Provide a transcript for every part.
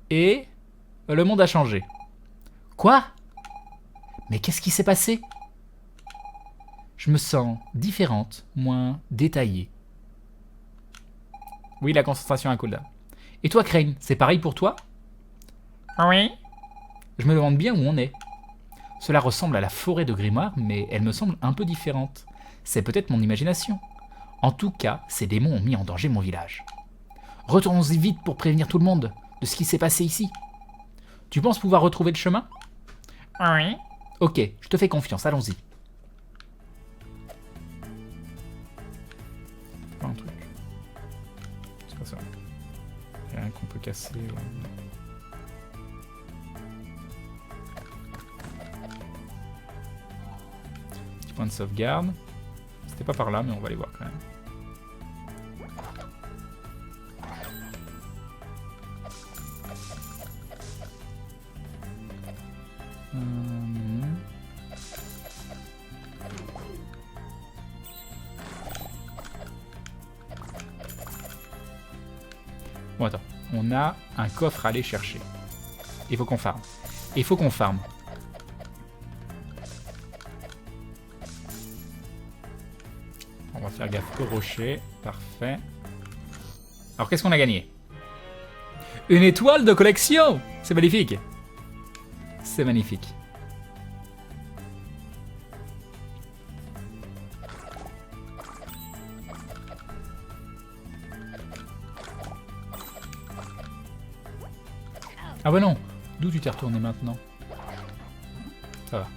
et le monde a changé. Quoi? Mais qu'est-ce qui s'est passé? Je me sens différente, moins détaillée. Oui, la concentration à cooldown. Et toi, Crane, c'est pareil pour toi? Oui. Je me demande bien où on est. Cela ressemble à la forêt de Grimoire, mais elle me semble un peu différente. C'est peut-être mon imagination. En tout cas, ces démons ont mis en danger mon village. Retournons-y vite pour prévenir tout le monde de ce qui s'est passé ici. Tu penses pouvoir retrouver le chemin? Oui. Ok, je te fais confiance, allons-y. Pas un truc. C'est pas ça. Il y a rien qu'on peut casser. Petit point de sauvegarde. C'était pas par là, mais on va aller voir quand même. Bon, attends. On a un coffre à aller chercher. Il faut qu'on farme. Il faut qu'on farme. On va faire gaffe au rocher. Parfait. Alors, qu'est-ce qu'on a gagné? Une étoile de collection! C'est magnifique. C'est magnifique. Ah bah non. D'où tu t'es retourné maintenant? Ça va.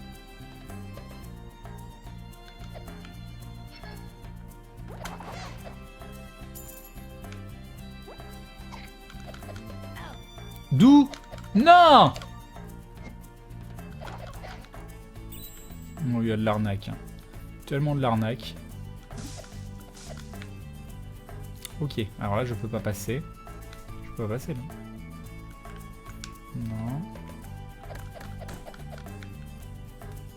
D'où? Non! Oh, il y a de l'arnaque. Hein. Tellement de l'arnaque. Ok, alors là je peux pas passer. Je peux pas passer là. Non.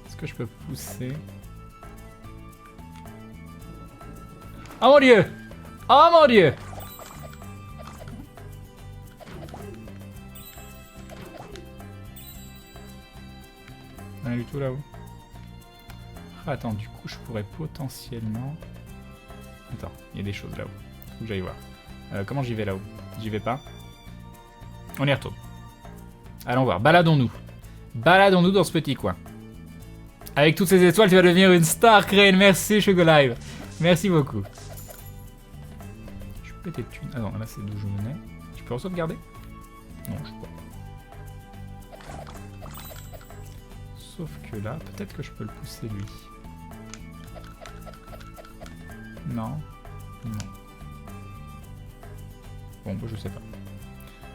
Est-ce que je peux pousser? Oh mon dieu! Oh mon dieu! Rien du tout là-haut. Ah, attends, du coup je pourrais potentiellement... Attends, il y a des choses là-haut. Faut que j'aille voir. Comment j'y vais là-haut? J'y vais pas. On y retourne. Allons voir, baladons-nous. Baladons-nous dans ce petit coin. Avec toutes ces étoiles, tu vas devenir une star, Crane. Merci, Sugar Live. Merci beaucoup. Je peux péter de thunes. Ah non, là c'est d'où je venais. Je peux sauvegarder? Non, je peux pas. Sauf que là, peut-être que je peux le pousser lui. Non. Non. Bon, bah, je sais pas.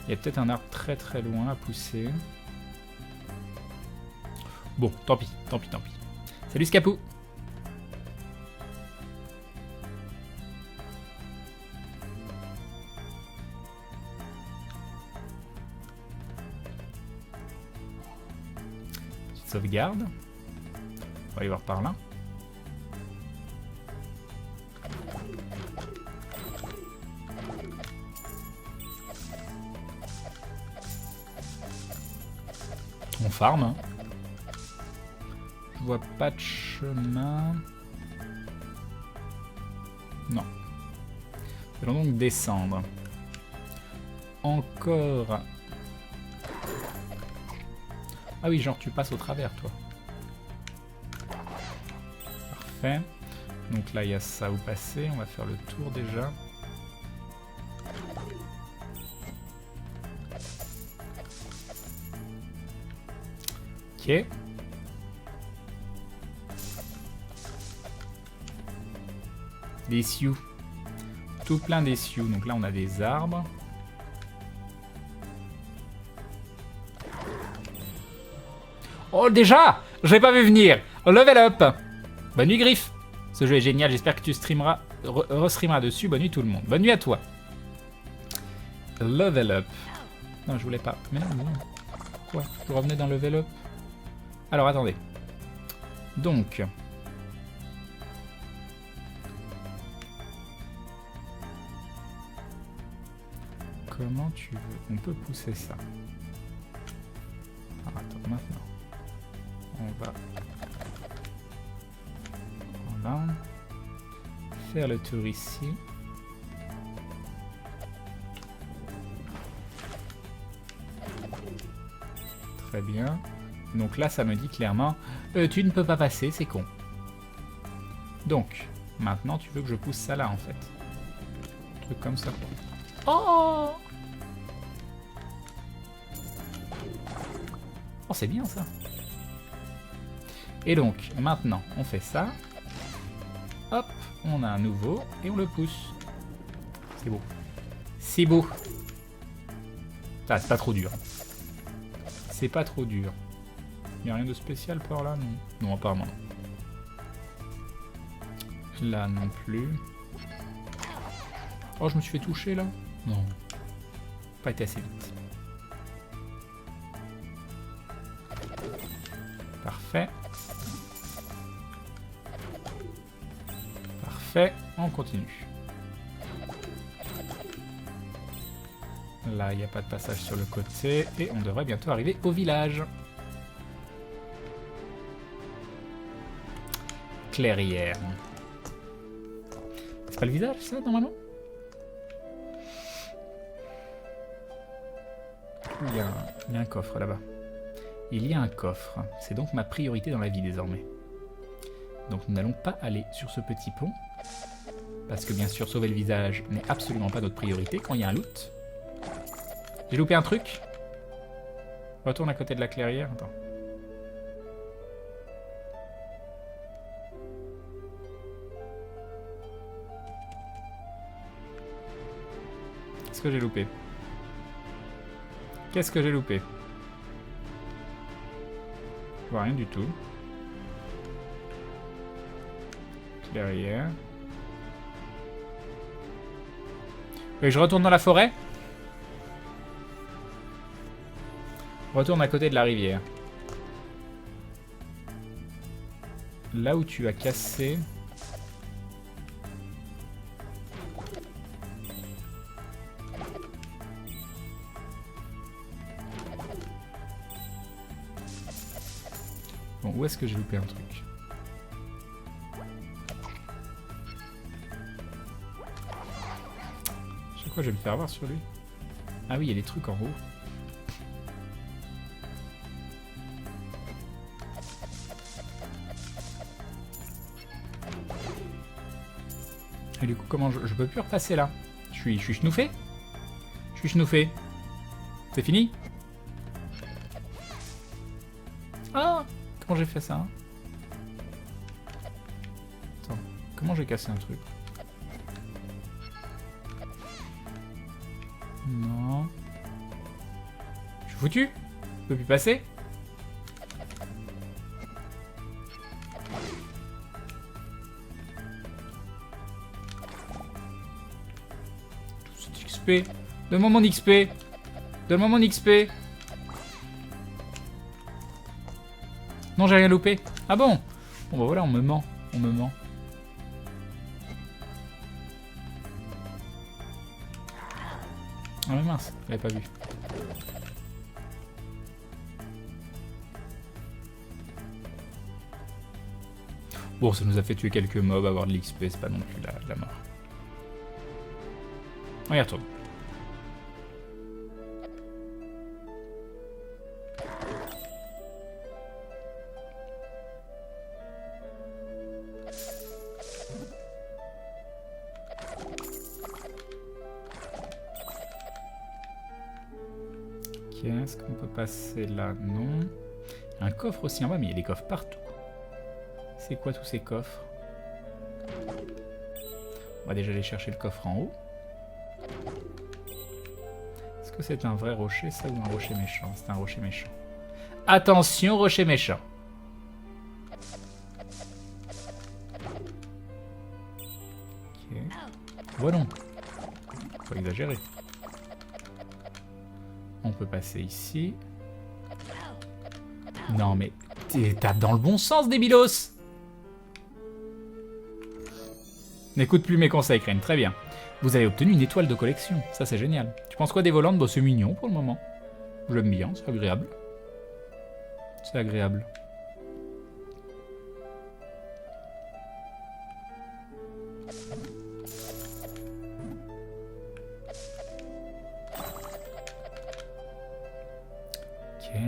Il y a peut-être un arbre très très loin à pousser. Bon, tant pis, tant pis, tant pis. Salut Scapou! Petite sauvegarde. On va aller voir par là. On farm. Hein. Je vois pas de chemin. Non. Nous allons donc descendre. Encore. Ah oui, genre tu passes au travers, toi. Parfait. Donc là, il y a ça où passer. On va faire le tour déjà. Ok. Des sioux. Tout plein des sioux. Donc là, on a des arbres. Oh, déjà! Je l'ai pas vu venir. Level up. Bonne nuit, Griff. Ce jeu est génial. J'espère que tu streameras, restreameras dessus. Bonne nuit, tout le monde. Bonne nuit à toi. Level up. Non, je voulais pas. Mais non, non. Quoi? Je revenais d'un level up. Alors, attendez. Donc... comment tu veux? On peut pousser ça. Alors, attends, maintenant. On va... Voilà. Faire le tour ici. Très bien. Donc là, ça me dit clairement, tu ne peux pas passer, c'est con. Donc, maintenant, tu veux que je pousse ça là, en fait. Un truc comme ça. Oh! Oh, c'est bien, ça. Et donc, maintenant, on fait ça. Hop, on a un nouveau, et on le pousse. C'est beau. C'est beau. Ah, c'est pas trop dur. C'est pas trop dur. Y'a rien de spécial par là, non? Non, apparemment non. Là non plus. Oh, je me suis fait toucher là? Non. Pas été assez vite. Parfait. Parfait, on continue. Là, il n'y a pas de passage sur le côté et on devrait bientôt arriver au village. Clairière. C'est pas le visage, ça, normalement? Il y a un coffre là-bas. Il y a un coffre. C'est donc ma priorité dans la vie désormais. Donc nous n'allons pas aller sur ce petit pont. Parce que bien sûr, sauver le visage n'est absolument pas notre priorité quand il y a un loot. J'ai loupé un truc. Retourne à côté de la clairière. Attends. Qu'est-ce que j'ai loupé? Qu'est-ce que j'ai loupé? Je vois rien du tout. Clairière. Et je retourne dans la forêt? Retourne à côté de la rivière. Là où tu as cassé... Bon, où est-ce que j'ai loupé un truc? Chaque fois, je vais me faire avoir sur lui. Ah oui, il y a des trucs en haut. Et du coup, comment je peux plus repasser là? Je suis schnoufé? Je suis schnoufé. C'est fini? Ah! Comment j'ai fait ça? Hein? Attends, comment j'ai cassé un truc? Non. Je suis foutu? Je peux plus passer? Tout cet XP. Donne-moi mon XP. Donne-moi mon XP. Non, j'ai rien loupé. Ah bon? Bon bah voilà, on me ment. On me ment. Ah mais mince, je l'avais pas vu. Bon, ça nous a fait tuer quelques mobs, avoir de l'XP, c'est pas non plus la mort. On y retourne. Est-ce qu'on peut passer là? Non. Un coffre aussi en bas, mais il y a des coffres partout. C'est quoi tous ces coffres? On va déjà aller chercher le coffre en haut. Est-ce que c'est un vrai rocher, ça, ou un rocher méchant? C'est un rocher méchant. Attention, rocher méchant. Ok. Voilà. Non. Faut exagérer. On peut passer ici. Non mais... Tape dans le bon sens, débilos! N'écoute plus mes conseils, Crane. Très bien. Vous avez obtenu une étoile de collection. Ça, c'est génial. Tu penses quoi des volantes? Bon, c'est mignon pour le moment. J'aime bien, c'est agréable. C'est agréable. Ok.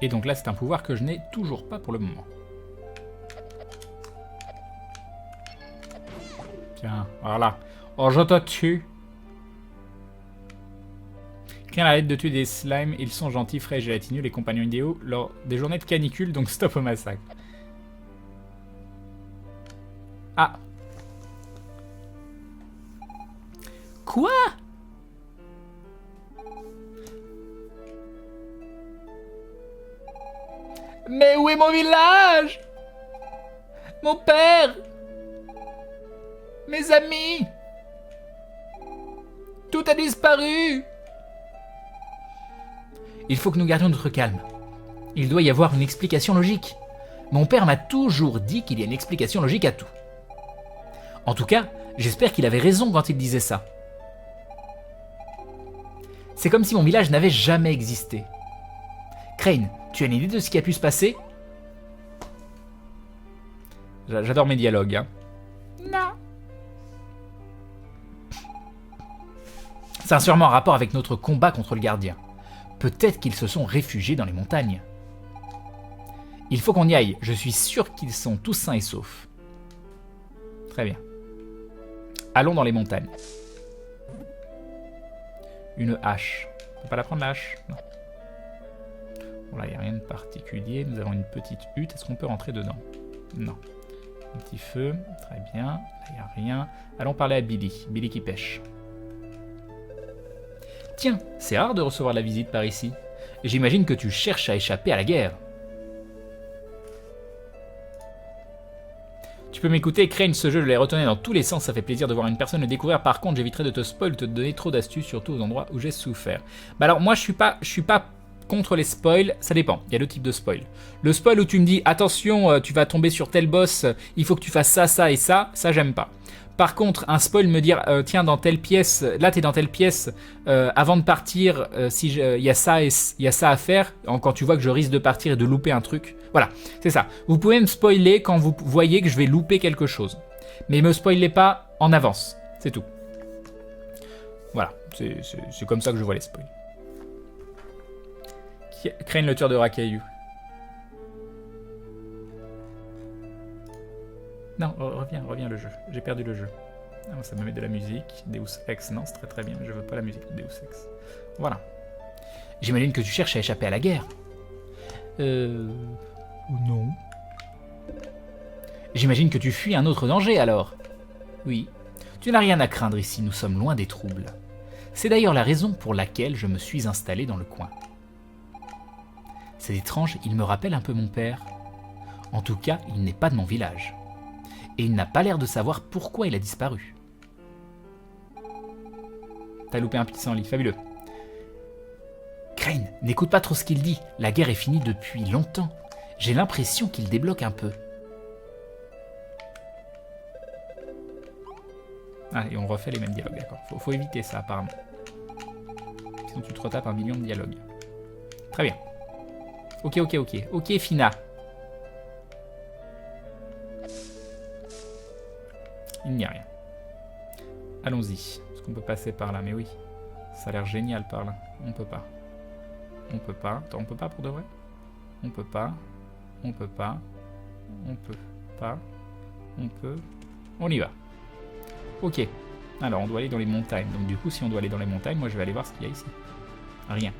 Et donc là, c'est un pouvoir que je n'ai toujours pas pour le moment. Tiens, voilà. Oh, je te tue. Rien à l'aide de tuer des slimes, ils sont gentils, frais et gélatineux, les compagnons idéaux, lors des journées de canicule, donc stop au massacre. Ah. Quoi? Mais où est mon village? Mon père? Mes amis? Tout a disparu. Il faut que nous gardions notre calme. Il doit y avoir une explication logique. Mon père m'a toujours dit qu'il y a une explication logique à tout. En tout cas, j'espère qu'il avait raison quand il disait ça. C'est comme si mon village n'avait jamais existé. Crane, tu as une idée de ce qui a pu se passer? J'adore mes dialogues, hein. Non. Ça a sûrement un rapport avec notre combat contre le gardien. Peut-être qu'ils se sont réfugiés dans les montagnes. Il faut qu'on y aille. Je suis sûr qu'ils sont tous sains et saufs. Très bien. Allons dans les montagnes. Une hache. On peut pas la prendre, la hache? Non. Bon, là, il n'y a rien de particulier. Nous avons une petite hutte. Est-ce qu'on peut rentrer dedans? Non. Un petit feu. Très bien. Là, il n'y a rien. Allons parler à Billy. Billy qui pêche. Tiens, c'est rare de recevoir la visite par ici. J'imagine que tu cherches à échapper à la guerre. Tu peux m'écouter, Crane, ce jeu, je l'ai retourné dans tous les sens, ça fait plaisir de voir une personne le découvrir. Par contre, j'éviterai de te spoil, de te donner trop d'astuces, surtout aux endroits où j'ai souffert. Bah alors, moi, je suis pas contre les spoils, ça dépend, il y a deux types de spoils. Le spoil où tu me dis, attention, tu vas tomber sur tel boss, il faut que tu fasses ça, ça et ça j'aime pas. Par contre, un spoil me dire, tiens, dans telle pièce, là t'es dans telle pièce, avant de partir, il y a ça à faire, quand tu vois que je risque de partir et de louper un truc. Voilà, c'est ça. Vous pouvez me spoiler quand vous voyez que je vais louper quelque chose. Mais me spoilez pas en avance, c'est tout. Voilà, c'est comme ça que je vois les spoils. Crane le tueur de racailloux. Non, reviens le jeu. J'ai perdu le jeu. Ah, ça me met de la musique. Deus Ex, non, c'est très très bien. Je veux pas la musique de Deus Ex. Voilà. J'imagine que tu cherches à échapper à la guerre. Non. J'imagine que tu fuis un autre danger alors. Oui. Tu n'as rien à craindre ici, nous sommes loin des troubles. C'est d'ailleurs la raison pour laquelle je me suis installé dans le coin. C'est étrange, il me rappelle un peu mon père. En tout cas, il n'est pas de mon village. Et il n'a pas l'air de savoir pourquoi il a disparu. T'as loupé un pissenlit, fabuleux. Crane, n'écoute pas trop ce qu'il dit. La guerre est finie depuis longtemps. J'ai l'impression qu'il débloque un peu. Ah, et on refait les mêmes dialogues, d'accord. Faut éviter ça, apparemment. Sinon tu te retapes 1 million de dialogues. Très bien. Ok, Fina. Il n'y a rien. Allons-y. Est-ce qu'on peut passer par là? Mais oui. Ça a l'air génial par là. On peut pas. On peut pas. Attends, on peut pas pour de vrai? On peut pas. On peut pas. On peut pas. On peut. On y va. Ok. Alors, on doit aller dans les montagnes. Donc du coup, si on doit aller dans les montagnes, moi je vais aller voir ce qu'il y a ici. Rien.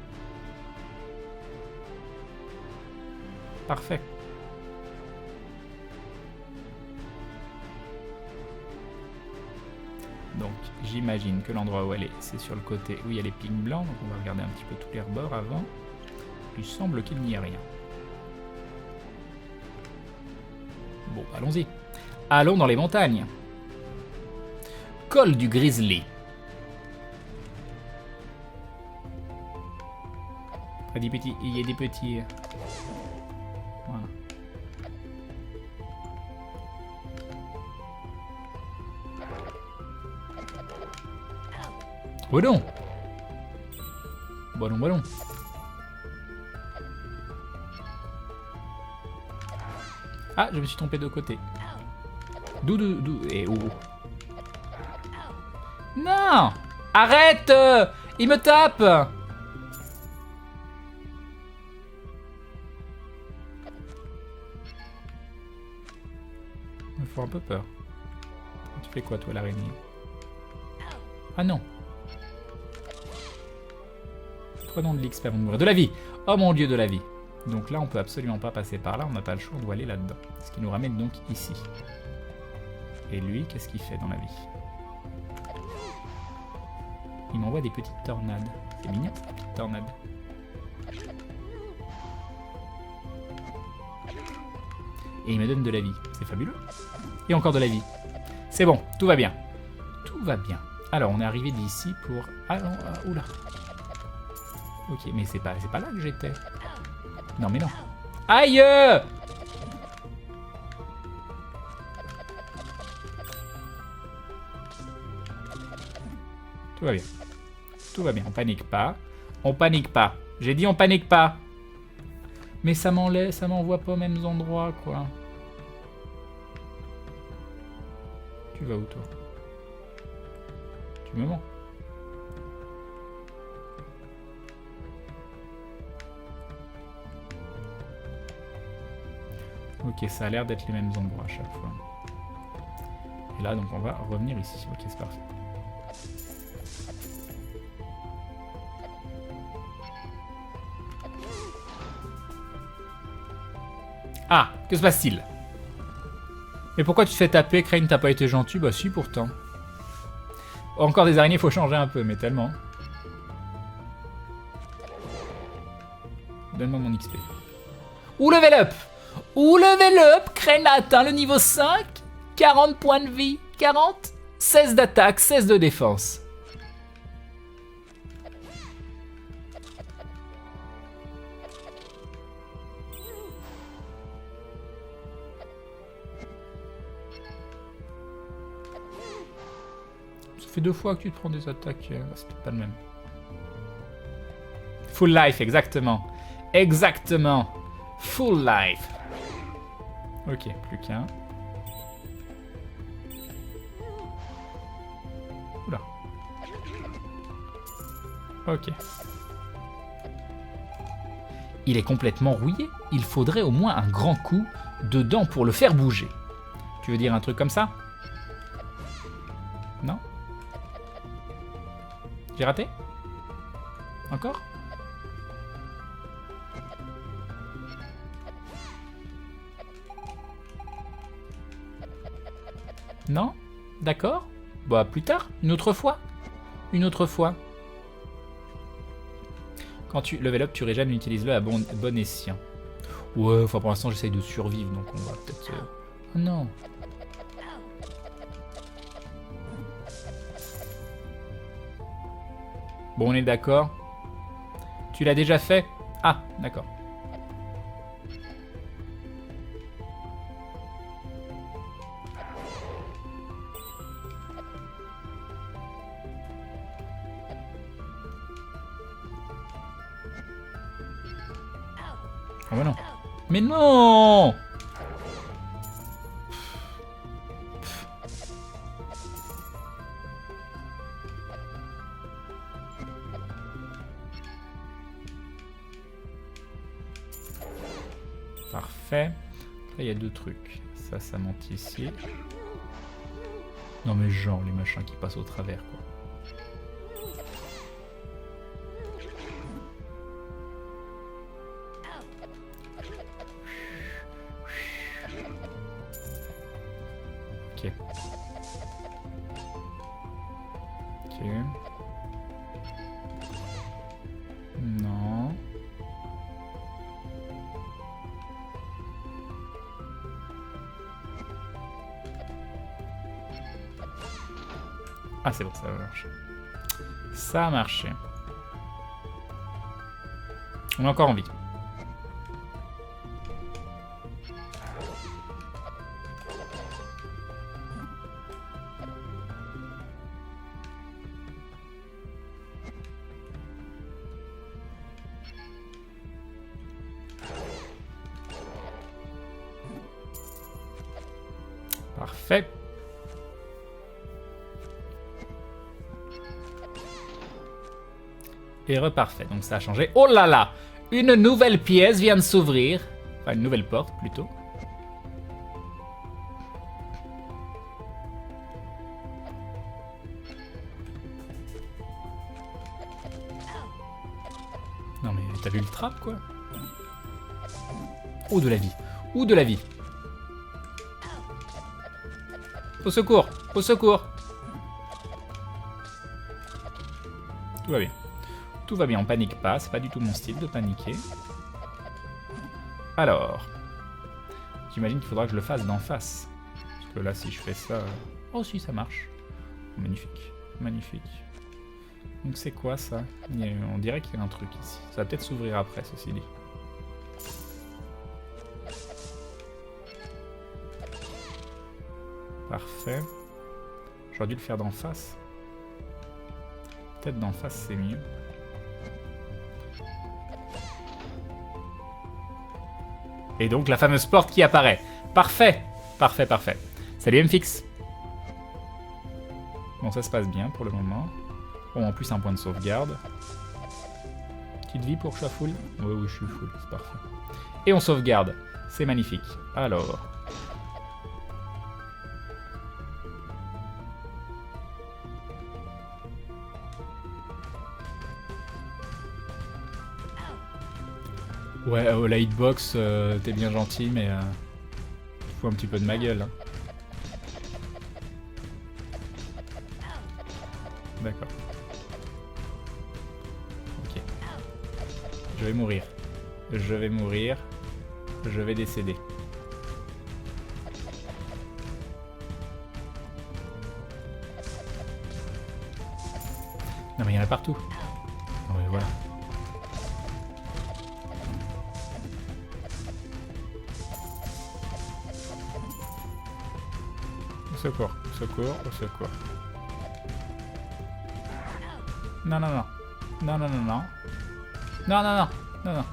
Parfait. Donc j'imagine que l'endroit où elle est, c'est sur le côté où il y a les pics blancs. Donc on va regarder un petit peu tous les rebords avant. Il semble qu'il n'y ait rien. Bon, allons-y. Allons dans les montagnes. Col du Grizzly. Il y a des petits... Voilà. Oh non. Bon non. Ah, je me suis trompé de côté. D'où et où? Non! Arrête! Il me tape! Il me fait un peu peur. Tu fais quoi, toi, l'araignée? Ah non! Prenons de l'XP avant de mourir. De la vie! Oh mon dieu, de la vie! Donc là, on peut absolument pas passer par là, on n'a pas le choix, on doit aller là-dedans. Ce qui nous ramène donc ici. Et lui, qu'est-ce qu'il fait dans la vie? Il m'envoie des petites tornades. C'est mignon, ces petites tornades. Et il me donne de la vie. C'est fabuleux. Et encore de la vie. C'est bon, tout va bien. Tout va bien. Alors, on est arrivé d'ici pour... Ah non, oula. Ok, mais c'est pas là que j'étais. Non, mais non. Aïe! Tout va bien. Tout va bien, on panique pas. On panique pas. J'ai dit on panique pas. Mais ça m'envoie pas aux mêmes endroits, quoi. Tu vas où, toi? Tu me mens? Ok, ça a l'air d'être les mêmes endroits à chaque fois. Et là, donc on va revenir ici. Ok, c'est parfait. Ah, que se passe-t-il? Mais pourquoi tu te fais taper, Crane? T'as pas été gentil? Bah si, pourtant. Encore des araignées, faut changer un peu, mais tellement. Donne-moi mon XP. Ou level up! Ou level up! Crane a atteint le niveau 5. 40 points de vie. 40. 16 d'attaque, 16 de défense. Ça fait 2 fois que tu te prends des attaques, c'est peut-être pas le même. Full life, exactement. Exactement. Full life. Ok, plus qu'un. Oula. Ok. Il est complètement rouillé. Il faudrait au moins un grand coup dedans pour le faire bouger. Tu veux dire un truc comme ça? Non? J'ai raté? Encore? Non? D'accord? Bah plus tard, une autre fois. Une autre fois. Quand tu level up, tu régènes, utilise-le à bon escient. Ouais, enfin pour l'instant j'essaye de survivre, donc on va peut-être... Oh non! Bon, on est d'accord. Tu l'as déjà fait? Ah, d'accord. Oh bah non. Mais non! Parfait. Là, il y a 2 trucs. Ça monte ici. Non mais genre, les machins qui passent au travers, quoi. Ok. Ok. Non. Ah c'est bon, ça va marcher. Ça a marché. On a encore envie. Parfait. Et reparfait, donc ça a changé. Oh là là! Une nouvelle pièce vient de s'ouvrir. Enfin, une nouvelle porte, plutôt. Non mais t'as vu le trap, quoi? Oh, de la vie. Ou de la vie. Au secours! Au secours! Tout va bien. Tout va bien, on panique pas, c'est pas du tout mon style de paniquer. Alors, j'imagine qu'il faudra que je le fasse d'en face. Parce que là, si je fais ça... Oh si, ça marche. Magnifique, magnifique. Donc c'est quoi ça? On dirait qu'il y a un truc ici. Ça va peut-être s'ouvrir après, ceci dit. Parfait. J'aurais dû le faire d'en face. Peut-être d'en face, c'est mieux. Et donc la fameuse porte qui apparaît. Parfait, parfait, parfait. Salut MFix. Bon, ça se passe bien pour le moment. Bon, en plus un point de sauvegarde. Petite vie pour que je sois full. Oui, oui, je suis full, c'est parfait. Et on sauvegarde. C'est magnifique. Alors... Ouais, la hitbox, t'es bien gentil, mais fous un petit peu de ma gueule. Hein. D'accord. Ok. Je vais mourir. Je vais mourir. Je vais décéder. Non mais il y en a partout. Non mais voilà. Au secours, au secours, au secours. Non, non, non. Non, non, non, non. Non, non, non. Non, non.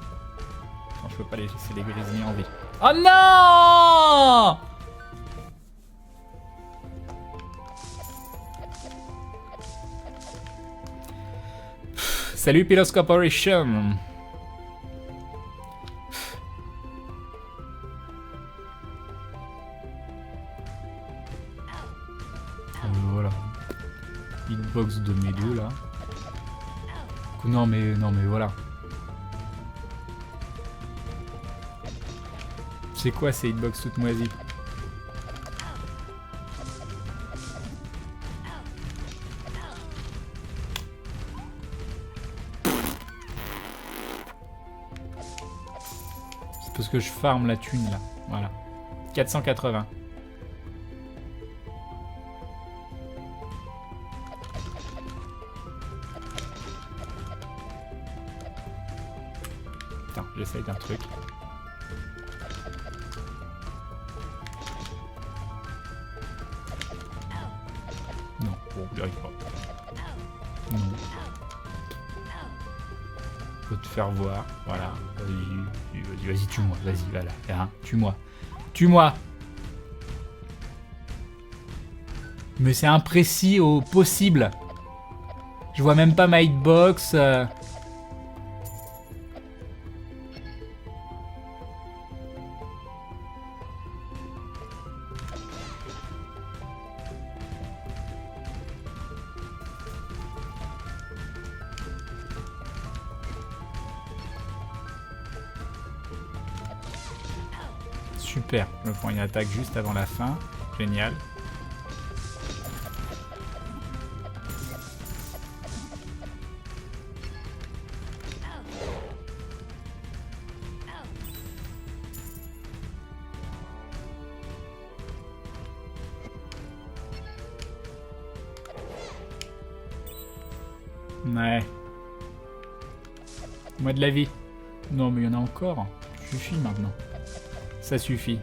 Non, je peux pas laisser les grisillés en vie. Oh non! Salut Pilos Corporation. Voilà. Hitbox de mes deux là. Non mais voilà. C'est quoi ces hitbox toutes moisies? C'est parce que je farm la thune là. Voilà. 480. Putain, j'essaye d'un truc. Non, bon, j'y arrive pas. Non. Faut te faire voir, voilà. Vas-y, tue-moi, vas-y, voilà. Hein, tue-moi. Tue-moi. Mais c'est imprécis au possible. Je vois même pas ma hitbox. Super, je me prends une attaque juste avant la fin. Génial. Ouais. Moi de la vie. Non mais il y en a encore. Ça suffit maintenant. Ça suffit.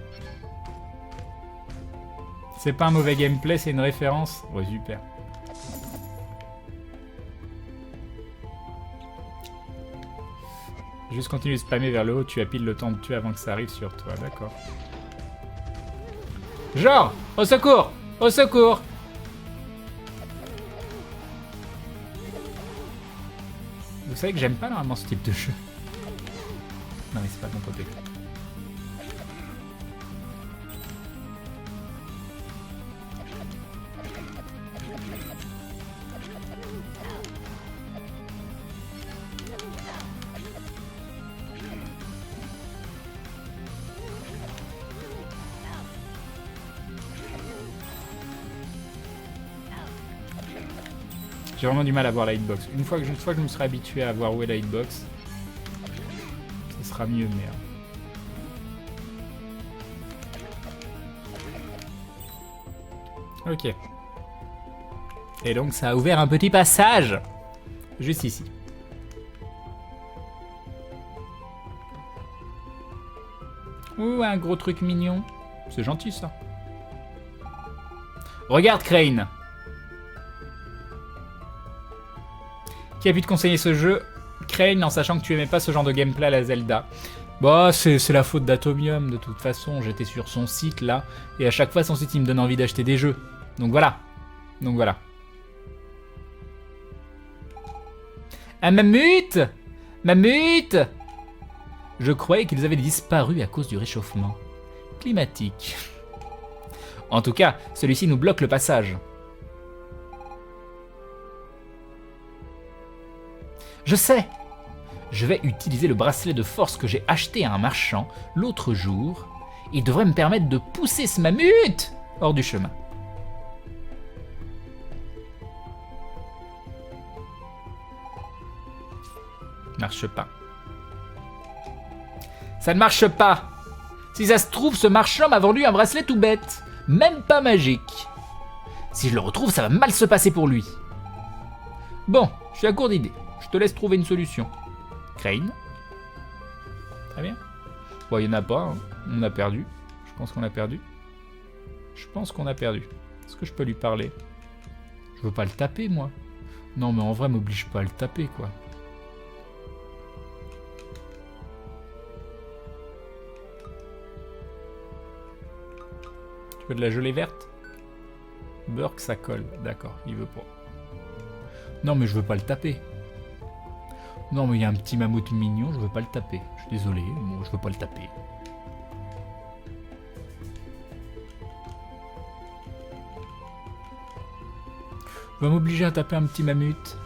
C'est pas un mauvais gameplay, c'est une référence. Ouais, super. Juste continue de spammer vers le haut, tu as pile le temps de tuer avant que ça arrive sur toi, d'accord. Genre, au secours! Au secours! Vous savez que j'aime pas normalement ce type de jeu. Non mais c'est pas de mon côté. J'ai vraiment du mal à voir la hitbox. Une fois que je me serai habitué à voir où est la hitbox, ça sera mieux, mais... Ok. Et donc ça a ouvert un petit passage. Juste ici. Ouh, un gros truc mignon. C'est gentil ça. Regarde Crane. Qui a pu te conseiller ce jeu? Crane, en sachant que tu aimais pas ce genre de gameplay à la Zelda. Bah, c'est la faute d'Atomium, de toute façon. J'étais sur son site, là. Et à chaque fois, son site, il me donne envie d'acheter des jeux. Donc voilà. Donc voilà. Un mammouth! Mammouth! Je croyais qu'ils avaient disparu à cause du réchauffement climatique. En tout cas, celui-ci nous bloque le passage. Je sais! Je vais utiliser le bracelet de force que j'ai acheté à un marchand l'autre jour. Il devrait me permettre de pousser ce mammouth hors du chemin. Marche pas. Ça ne marche pas! Si ça se trouve, ce marchand m'a vendu un bracelet tout bête. Même pas magique. Si je le retrouve, ça va mal se passer pour lui. Bon, je suis à court d'idées. Je te laisse trouver une solution. Crane. Très bien. Bon, il n'y en a pas. Hein. On a perdu. Je pense qu'on a perdu. Je pense qu'on a perdu. Est-ce que je peux lui parler? Je veux pas le taper, moi. Non, mais en vrai, m'oblige pas à le taper, quoi. Tu veux de la gelée verte? Burk, ça colle. D'accord, il veut pas. Non, mais je veux pas le taper. Non, mais il y a un petit mammouth mignon, je veux pas le taper. Je suis désolé, moi je veux pas le taper. Va m'obliger à taper un petit mammouth.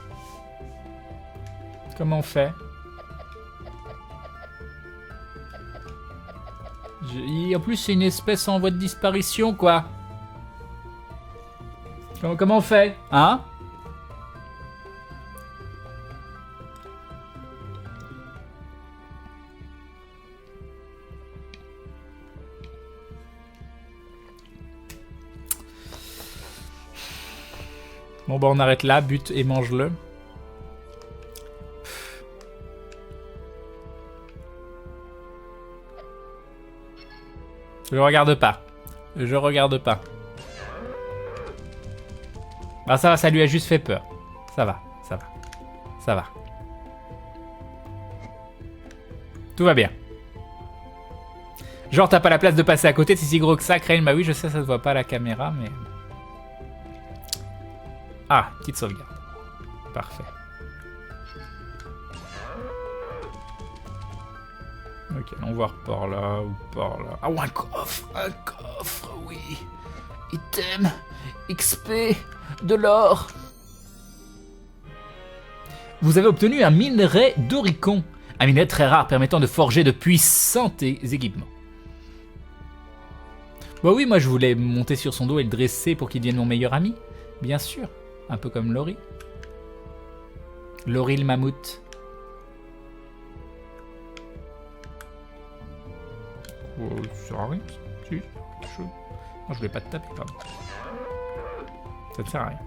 Comment on fait? En plus, c'est une espèce en voie de disparition, quoi. Comment on fait? Hein? Bon bah on arrête là, bute et mange-le. Je regarde pas. Je regarde pas. Ah ça va, ça lui a juste fait peur. Ça va, ça va. Ça va. Tout va bien. Genre t'as pas la place de passer à côté, c'est si gros que ça, Crane. Bah oui, je sais, ça se voit pas à la caméra, mais... Ah, petite sauvegarde. Parfait. Ok, on va voir par là ou par là. Ah, ou un coffre, oui. Item, XP, de l'or. Vous avez obtenu un minerai d'Oricon. Un minerai très rare permettant de forger de puissants équipements. Bah oui, moi je voulais monter sur son dos et le dresser pour qu'il devienne mon meilleur ami. Bien sûr. Un peu comme Lori. Lori le mammouth. Oh, ça sert à rien. Si, quelque chose. Non, je voulais pas te taper, pardon. Ça te sert à rien.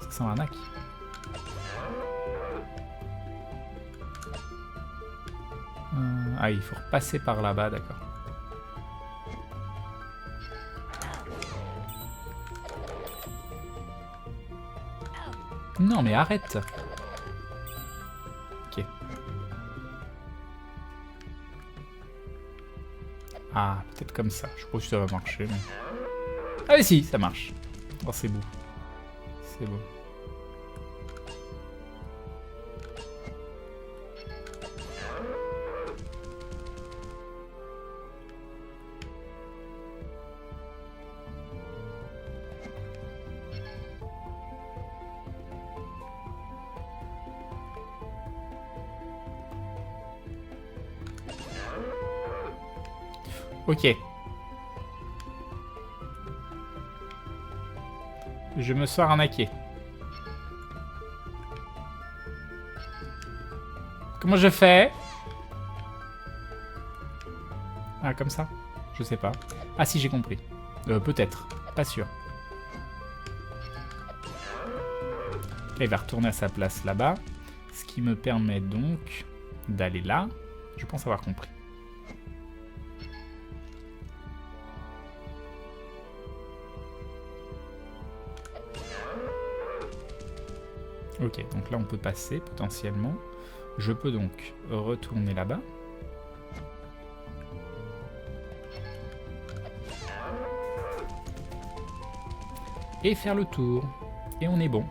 Ça sent un hack. Ah, il faut repasser par là-bas, d'accord. Non, mais arrête. Ok. Ah, peut-être comme ça. Je sais pas si ça va marcher, mais... Ah mais si, ça marche. Oh, c'est beau. C'est beau. Ok. Je me sors arnaqué. Comment je fais? Ah, comme ça? Je sais pas. Ah si, j'ai compris. Peut-être. Pas sûr. Là, il va retourner à sa place là-bas. Ce qui me permet donc d'aller là. Je pense avoir compris. Ok, donc là on peut passer potentiellement. Je peux donc retourner là-bas. Et faire le tour. Et on est bon.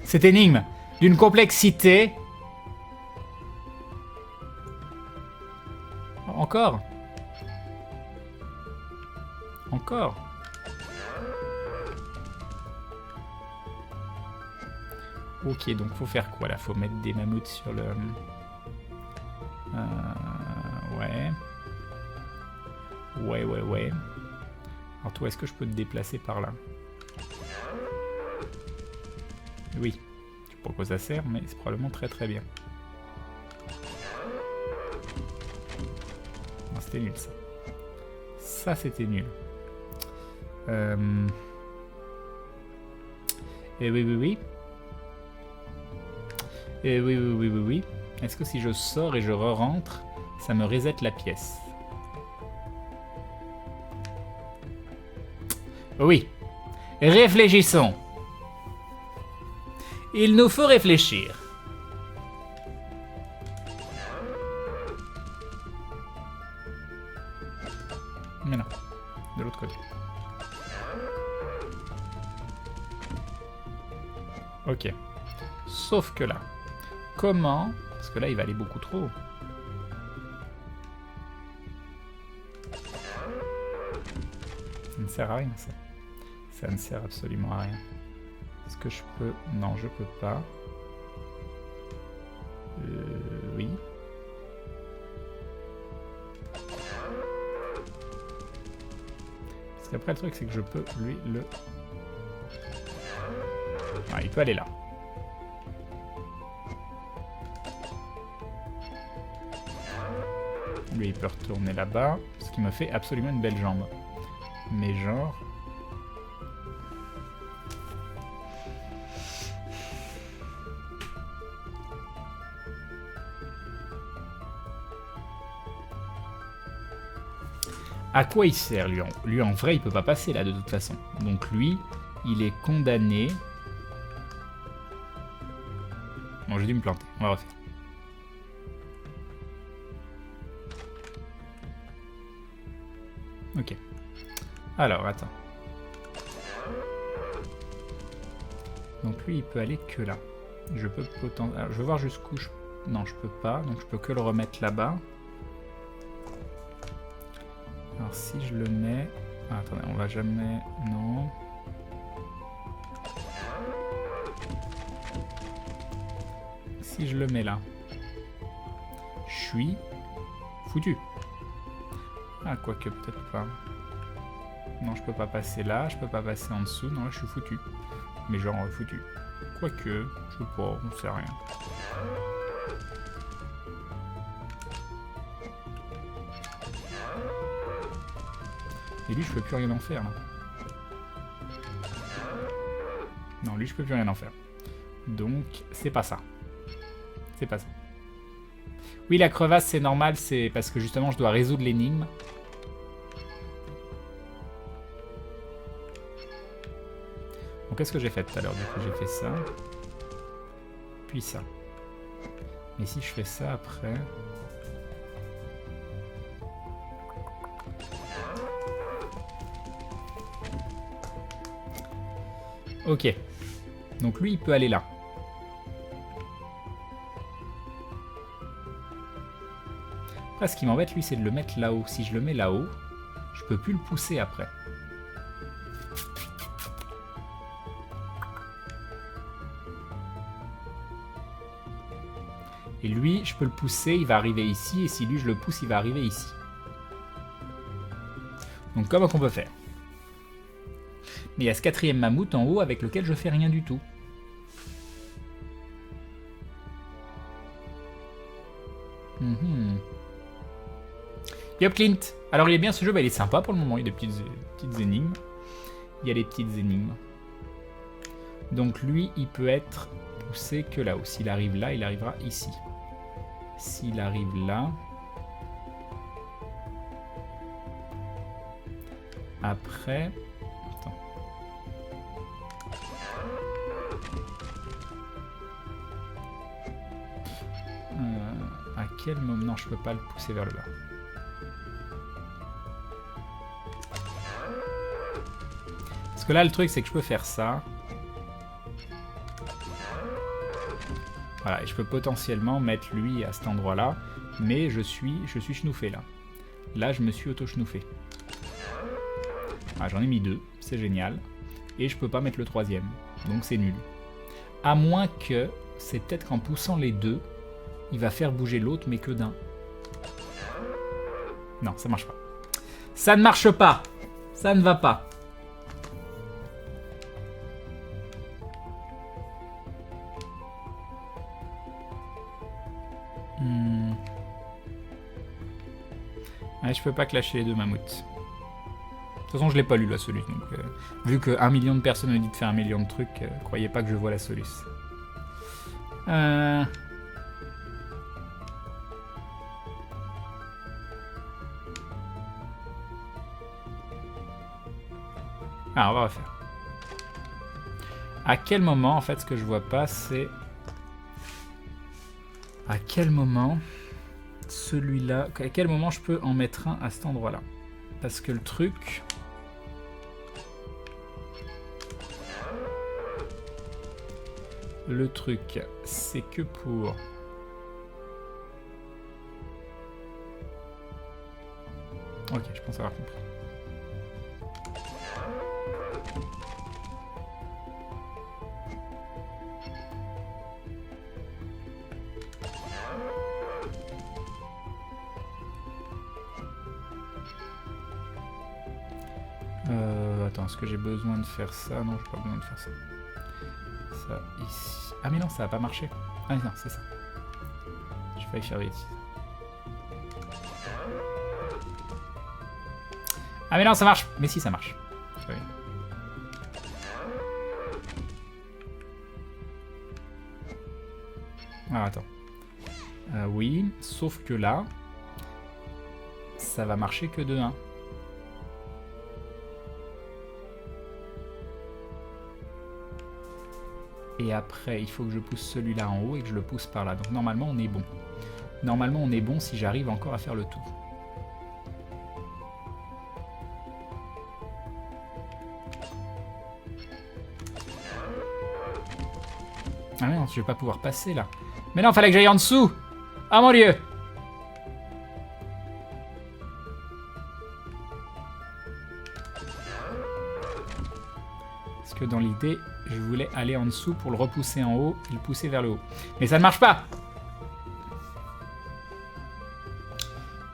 Cette énigme d'une complexité. Encore. Encore. Ok, donc faut faire quoi là? Faut mettre des mammouths sur le... ouais. Ouais. Alors toi, est-ce que je peux te déplacer par là? Oui. Je sais pas à quoi ça sert, mais c'est probablement très bien. Non, c'était nul ça. Ça, c'était nul. Et oui. Et oui. Est-ce que si je sors et je re-rentre, ça me reset la pièce? Oui. Réfléchissons. Il nous faut réfléchir. Mais non. De l'autre côté. Ok. Sauf que là... Comment? Parce que là, il va aller beaucoup trop haut. Ça ne sert à rien, ça. Ça ne sert absolument à rien. Est-ce que je peux... Non, je peux pas. Oui. Parce qu'après, le truc, c'est que je peux, lui, le... Ah, il peut aller là. Lui, il peut retourner là-bas, ce qui me fait absolument une belle jambe. Mais genre... À quoi il sert, lui? Lui, en vrai, il peut pas passer, là, de toute façon. Donc lui, il est condamné... Bon, j'ai dû me planter. On va refaire. Ok. Alors, attends. Donc lui, il peut aller que là. Je peux potentiellement... Alors, je veux voir jusqu'où je... Non, je peux pas. Donc je peux que le remettre là-bas. Alors si je le mets... Ah, attendez, on va jamais... Non. Si je le mets là, je suis foutu. Ah, quoique, peut-être pas. Non, je peux pas passer là, je peux pas passer en dessous. Non, là, je suis foutu. Mais genre foutu. Quoique, je sais pas, on sait rien. Et lui, je peux plus rien en faire, là. Non, lui, je peux plus rien en faire. Donc, c'est pas ça. C'est pas ça. Oui, la crevasse, c'est normal, c'est parce que justement, je dois résoudre l'énigme. Donc, qu'est-ce que j'ai fait tout à l'heure? Du coup, j'ai fait ça. Puis ça. Mais si je fais ça après... Ok. Donc lui, il peut aller là. Après, ce qui m'embête, lui, c'est de le mettre là-haut. Si je le mets là-haut, je peux plus le pousser après. Et lui, je peux le pousser, il va arriver ici. Et si lui, je le pousse, il va arriver ici. Donc comment qu'on peut faire? Mais il y a ce 4e mammouth en haut avec lequel je fais rien du tout. Yop Clint. Alors il est bien ce jeu, bah, il est sympa pour le moment, il y a des petites énigmes. Il y a des petites énigmes. Donc lui, il peut être poussé que là-haut. S'il arrive là, il arrivera ici. S'il arrive là... Après... Attends. À quel moment... Non, je peux pas le pousser vers le bas. Parce que là, le truc, c'est que je peux faire ça. Voilà, et je peux potentiellement mettre lui à cet endroit-là. Mais je suis schnoufé, là. Là, je me suis auto-schnoufé. Ah, j'en ai mis 2, c'est génial. Et je peux pas mettre le 3e, donc c'est nul. À moins que, c'est peut-être qu'en poussant les 2, il va faire bouger l'autre, mais que d'un. Non, ça marche pas. Ça ne marche pas. Ça ne va pas. Ouais, je peux pas clasher les 2 mammouths. De toute façon, je l'ai pas lu la soluce, donc vu que 1 million de personnes me dit de faire 1 million de trucs, croyez pas que je vois la soluce. Ah, on va refaire. À quel moment, en fait, ce que je vois pas, c'est... À quel moment, celui-là... À quel moment je peux en mettre un à cet endroit-là? Parce que le truc... Le truc, c'est que pour... Ok, je pense avoir compris. Attends, est-ce que j'ai besoin de faire ça? Non, j'ai pas besoin de faire ça. Ça ici. Ah mais non, ça va pas marcher. Ah non, c'est ça. J'ai failli faire vite. Ah mais non, ça marche. Mais si, ça marche. Oui. Ah attends. Oui, sauf que là, ça va marcher que de 1. Et après, il faut que je pousse celui-là en haut et que je le pousse par là. Donc normalement, on est bon. Normalement, on est bon si j'arrive encore à faire le tour. Ah mais non, je vais pas pouvoir passer là. Mais non, fallait que j'aille en dessous. Ah mon dieu. Parce que dans l'idée, je voulais aller en dessous pour le repousser en haut et le pousser vers le haut. Mais ça ne marche pas.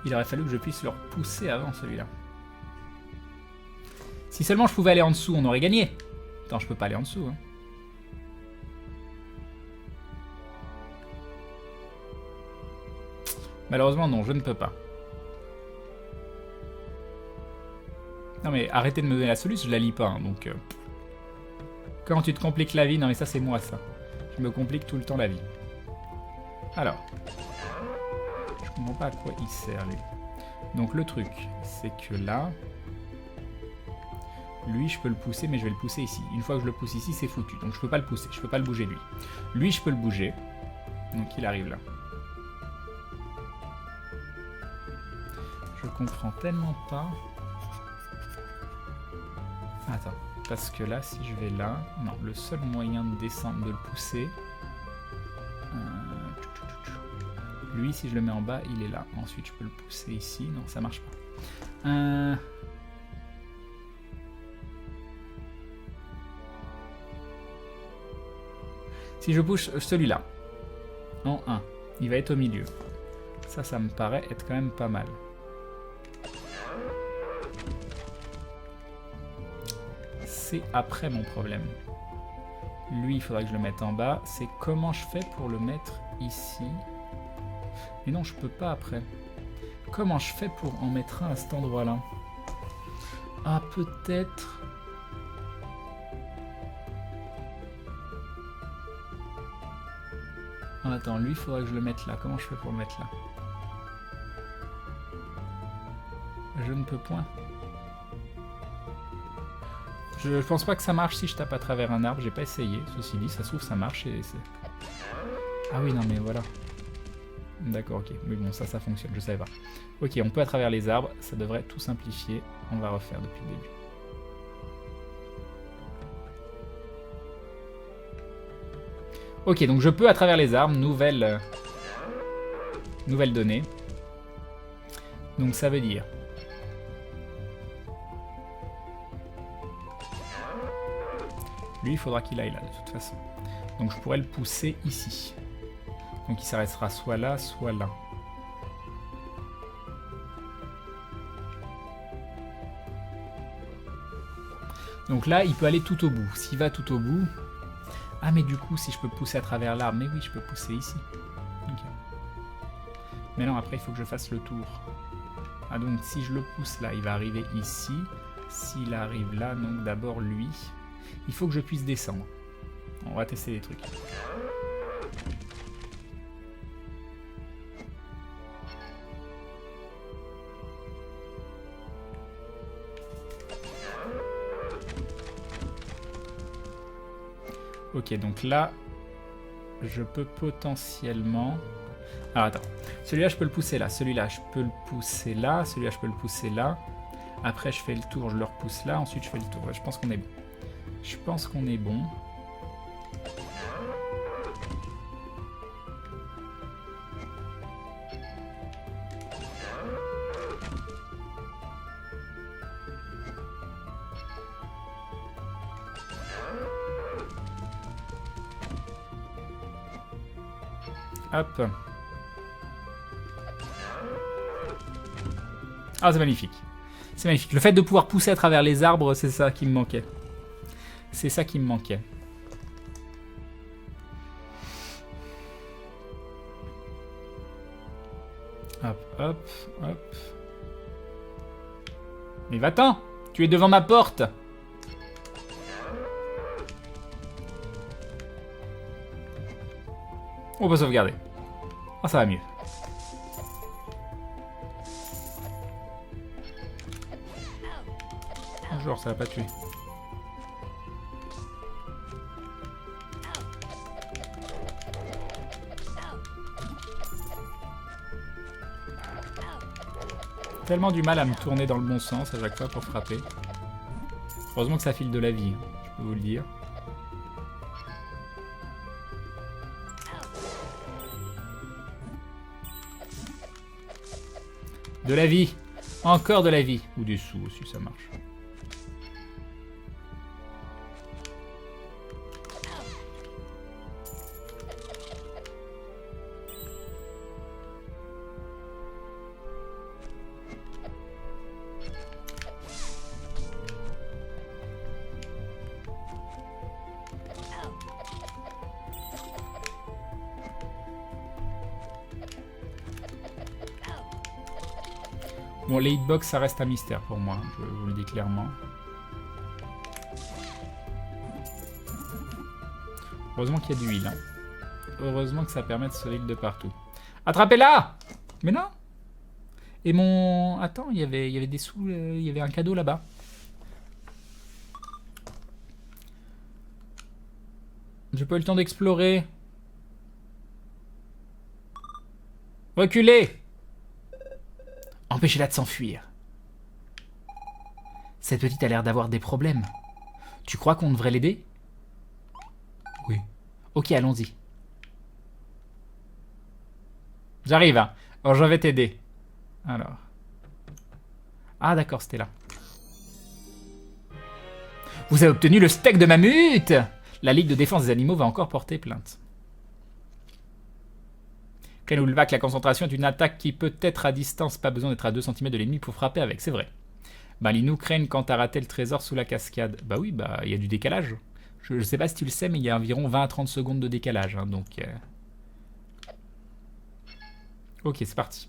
Il aurait fallu que je puisse le repousser avant celui-là. Si seulement je pouvais aller en dessous, on aurait gagné. Attends, je peux pas aller en dessous. Hein. Malheureusement, non, je ne peux pas. Non mais arrêtez de me donner la solution, je la lis pas, hein, donc... Quand tu te compliques la vie, non mais ça c'est moi ça. Je me complique tout le temps la vie. Alors. Je comprends pas à quoi il sert lui. Donc le truc, c'est que là... Lui, je peux le pousser, mais je vais le pousser ici. Une fois que je le pousse ici, c'est foutu. Donc je peux pas le pousser, je peux pas le bouger lui. Lui, je peux le bouger. Donc il arrive là. Je comprends tellement pas... Attends. Parce que là, si je vais là... Non, le seul moyen de descendre, de le pousser... Lui, si je le mets en bas, il est là. Ensuite, je peux le pousser ici. Non, ça marche pas. Si je push celui-là, en 1, il va être au milieu. Ça me paraît être quand même pas mal. C'est après mon problème. Lui, il faudra que je le mette en bas. C'est comment je fais pour le mettre ici. Mais non, je peux pas après. Comment je fais pour en mettre un à cet endroit-là? Ah, peut-être... Ah, attends, lui, il faudra que je le mette là. Comment je fais pour le mettre là? Je ne peux point. Je pense pas que ça marche si je tape à travers un arbre. J'ai pas essayé. Ceci dit, ça se trouve, ça marche et c'est... Ah oui, non, mais voilà. D'accord, ok. Mais bon, ça fonctionne. Je savais pas. Ok, on peut à travers les arbres. Ça devrait tout simplifier. On va refaire depuis le début. Ok, donc je peux à travers les arbres. Nouvelle donnée. Donc ça veut dire... Lui, il faudra qu'il aille là, de toute façon. Donc je pourrais le pousser ici. Donc il s'arrêtera soit là, soit là. Donc là, il peut aller tout au bout. S'il va tout au bout... Ah, mais du coup, si je peux pousser à travers l'arbre... Mais oui, je peux pousser ici. Okay. Mais non, après, il faut que je fasse le tour. Ah, donc si je le pousse là, il va arriver ici. S'il arrive là, donc d'abord lui... Il faut que je puisse descendre. On va tester des trucs. Ok, donc là, je peux potentiellement... Alors attends, celui-là je peux le pousser là, celui-là je peux le pousser là, celui-là je peux le pousser là. Après je fais le tour, je le repousse là, ensuite je fais le tour. Ouais, je pense qu'on est bon. Je pense qu'on est bon. Hop. Ah, c'est magnifique. C'est magnifique. Le fait de pouvoir pousser à travers les arbres, c'est ça qui me manquait. C'est ça qui me manquait. Hop, hop, hop. Mais va-t'en! Tu es devant ma porte! On va sauvegarder. Ah, ça va mieux. Genre, ça va pas tuer. Tellement du mal à me tourner dans le bon sens à chaque fois pour frapper. Heureusement que ça file de la vie, je peux vous le dire. De la vie. Encore de la vie. Ou des sous aussi, ça marche. Bon, les hitbox, ça reste un mystère pour moi, je vous le dis clairement. Heureusement qu'il y a du heal. Hein. Heureusement que ça permet de se heal de partout. Attrapez-la! Mais non! Et mon... Attends, il y avait des sous, il y avait un cadeau là-bas. J'ai pas eu le temps d'explorer. Reculez! Empêchez-la de s'enfuir. Cette petite a l'air d'avoir des problèmes. Tu crois qu'on devrait l'aider? Oui. Ok, allons-y. J'arrive, hein. Alors, je vais t'aider. Alors. Ah, d'accord, c'était là. Vous avez obtenu le steak de mammouth! La Ligue de défense des animaux va encore porter plainte. Kenulvac, la concentration est une attaque qui peut être à distance. Pas besoin d'être à 2 cm de l'ennemi pour frapper avec, c'est vrai. Bah, les nous craignent quand t'as raté le trésor sous la cascade. Bah oui, bah, il y a du décalage. Je sais pas si tu le sais, mais il y a environ 20 à 30 secondes de décalage, hein, donc... Ok, c'est parti.